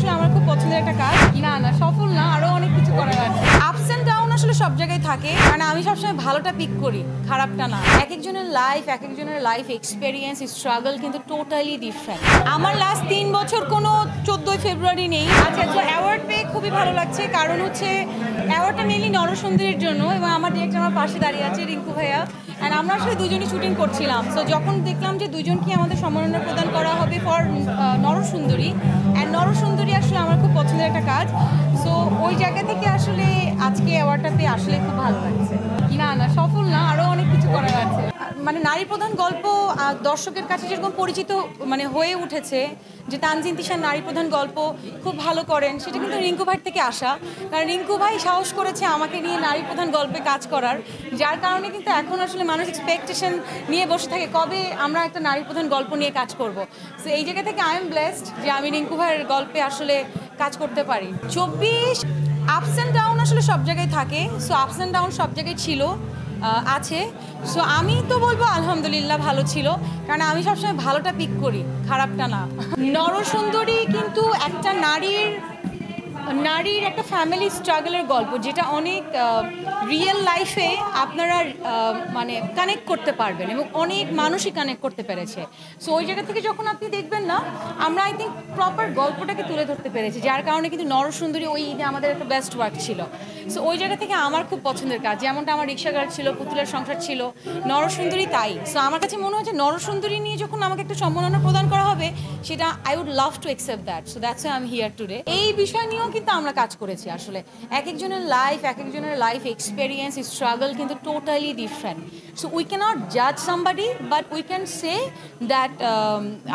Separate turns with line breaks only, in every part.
আসলে আমার খুব পছন্দের একটা কাজ। না সফল না, আরো অনেক কিছু করার আছে। আপস এন্ড ডাউন আসলে সব জায়গায় থাকে, কারণ আমি সবসময় ভালোটা পিক করি, খারাপটা না। এক একজনের লাইফ এক্সপেরিয়েন্স, স্ট্রাগল কিন্তু টোটালি ডিফারেন্ট। আমার লাস্ট 3 বছর কোনো 14 ফেব্রুয়ারি নেই। আচ্ছা, তো অ্যাওয়ার্ড পেয়ে খুবই ভালো লাগছে, কারণ হচ্ছে অ্যাওয়ার্ডটা মেনলি নরসুন্দরীর জন্য, এবং আমার ডিরেক্টর আমার পাশে দাঁড়িয়ে আছে, রিঙ্কু ভাইয়া। অ্যান্ড আমরা আসলে দুজনই শুটিং করছিলাম। সো যখন দেখলাম যে দুজনকে আমাদের সম্মাননা প্রদান করা হবে ফর নরসুন্দরী, অ্যান্ড নরসুন্দরী আসলে আমার খুব পছন্দের একটা কাজ। সো ওই জায়গা থেকে আসলে আজকে অ্যাওয়ার্ডটা পেয়ে আসলে খুব ভালো লাগছে। না সফল না, আরও অনেক কিছু করার আছে। মানে নারী প্রধান গল্প দর্শকের কাছে যেরকম পরিচিত মানে হয়ে উঠেছে, যে তানজিন তিশার নারী প্রধান গল্প খুব ভালো করেন, সেটা কিন্তু রিঙ্কু ভাইয়ের থেকে আসা। কারণ রিঙ্কু ভাই সাহস করেছে আমাকে নিয়ে নারী প্রধান গল্পে কাজ করার, যার কারণে কিন্তু এখন আসলে মানুষ এক্সপেকটেশন নিয়ে বসে থাকে কবে আমরা একটা নারী প্রধান গল্প নিয়ে কাজ করব। সো এই জায়গা থেকে আই এম ব্লেসড যে আমি রিঙ্কু ভাইয়ের গল্পে আসলে কাজ করতে পারি। 24 আপস অ্যান্ড ডাউন আসলে সব জায়গায় থাকে। সো আপস অ্যান্ড ডাউন সব জায়গায় ছিল, আছে। সো আমি তো বলবো আলহামদুলিল্লাহ ভালো ছিল, কারণ আমি সবসময় ভালোটা পিক করি, খারাপটা না। নরসুন্দরী কিন্তু একটা নারীর একটা ফ্যামিলি স্ট্রাগলের গল্প, যেটা অনেক রিয়েল লাইফে আপনারা মানে কানেক্ট করতে পারবেন, এবং অনেক মানুষই কানেক্ট করতে পেরেছে। সো ওই জায়গা থেকে যখন আপনি দেখবেন না, আমরা আই থিঙ্ক প্রপার গল্পটাকে তুলে ধরতে পেরেছি, যার কারণে কিন্তু নরসুন্দরী ওই ঈদে আমাদের একটা বেস্ট ওয়ার্ক ছিল। সো ওই জায়গা থেকে আমার খুব পছন্দের কাজ, যেমনটা আমার রিক্সাগার ছিল, পুতুলের সংসার ছিল, নরসুন্দরী তাই। সো আমার কাছে মনে হয় যে নরসুন্দরী নিয়ে যখন আমাকে একটা সম্মাননা প্রদান করা হবে, সেটা I would love to accept that. So that's why I am here today. এই বিষয় নিয়েও কিন্তু আমরা কাজ করেছি। আসলে এক একজনের লাইফ এক্সপেরিয়েন্স, স্ট্রাগল কিন্তু totally different. So we can't জাজ somebody, but we can say that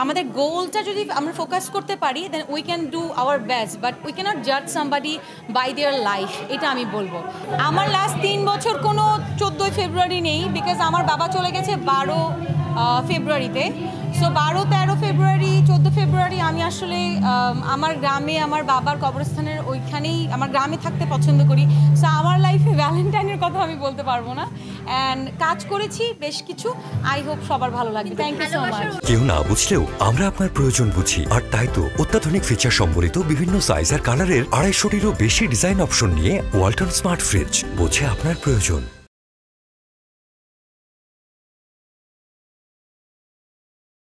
আমাদের গোলটা যদি আমরা ফোকাস করতে পারি, then we can do our best, but we can't জাজ সামবাডি বাই দেয়ার লাইফ, এটা আমি বলবো। আমার লাস্ট 3 বছর কোনো 14 ফেব্রুয়ারি নেই, বিকজ আমার বাবা চলে গেছে 12 ফেব্রুয়ারিতে। সো 12, 13 ফেব্রুয়ারি, 14 ফেব্রুয়ারি আমি আসলে আমার গ্রামে, আমার বাবার কবরস্থানের ওইখানেই, আমার গ্রামে থাকতে পছন্দ করি। সো আমার লাইফে ভ্যালেন্টাইনের কথা আমি বলতে পারবো না। অ্যান্ড কাজ করেছি বেশ কিছু, আই হোপ সবার ভালো লাগবে। Thank you so much.
কেউ না বুঝলেও আমরা আপনার প্রয়োজন বুঝি, আর তাই তো অত্যাধুনিক ফিচার সম্বলিত বিভিন্ন সাইজ আর কালারের 250-টিরও বেশি ডিজাইন অপশন নিয়ে ওয়ালটন স্মার্ট ফ্রিজ বোঝে আপনার প্রয়োজন।